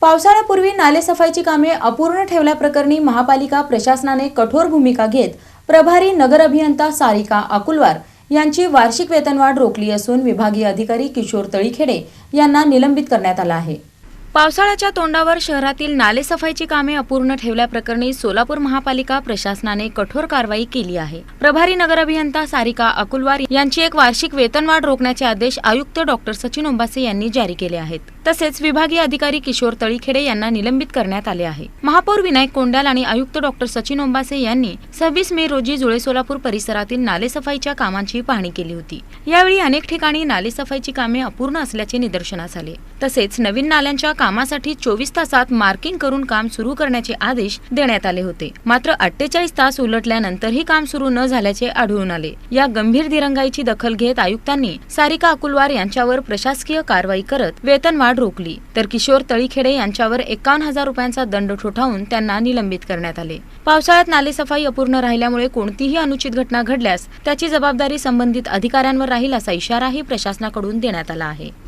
पावसाळ्यापूर्वी नालेसफाईची कामे अपूर्ण ठेवल्याप्रकरणी महापालिका प्रशासनाने कठोर भूमिका घेत प्रभारी नगर अभियंता सारिका अकुलवार यांची वार्षिक वेतनवाढ रोखली असून विभागीय अधिकारी किशोर तळीखेडे यांना निलंबित करण्यात आलं आहे। पावसाळ्याच्या तोंडावर शहरातील नालेसफाईची कामे अपूर्ण ठेवल्याप्रकरणी सोलापूर महापालिका प्रशासनाने कठोर कारवाई केली आहे। प्रभारी नगर अभियंता सारिका अकुलवार यांची एक वार्षिक वेतनवाढ रोखण्याचे आदेश आयुक्त डॉक्टर सचिन ओंबासे यांनी जारी केले आहेत। तसेच विभागीय अधिकारी किशोर तळीखेडे यांना निलंबित करण्यात आले आहे। महापौर विनायक कोंडाल आणि आयुक्त डॉक्टर सचिन ओंबासे यांनी 26 मे रोजी जुळे सोलापूर परिसरातील नालेसफाईच्या कामांची पाहणी केली होती। यावेळी अनेक ठिकाणी नालेसफाईची कामे अपूर्ण असल्याचे निदर्शनास आले। तसेच नवीन नाल्यांच्या कामासाठी 24 तासात मार्किंग करून काम सुरू करण्याचे आदेश देण्यात आले होते। मात्र 48 तास उलटल्यानंतरही काम सुरू न झाल्याचे आढळून आले। या गंभीर दिरंगाईची दखल घेत आयुक्तांनी सारिका अकुलवार यांच्यावर प्रशासकीय कारवाई करत वेतनवाढ रोखली, तर किशोर तळीखेडे यांच्यावर 51,000 रुपयांचा दंड ठोठावून त्यांना निलंबित करण्यात आले। पावसाळ्यात नालेसफाई अपूर्ण राहिल्यामुळे कोणतीही अनुचित घटना घडल्यास त्याची जबाबदारी संबंधित अधिकाऱ्यांवर राहील असा इशाराही प्रशासनाकडून देण्यात आला आहे।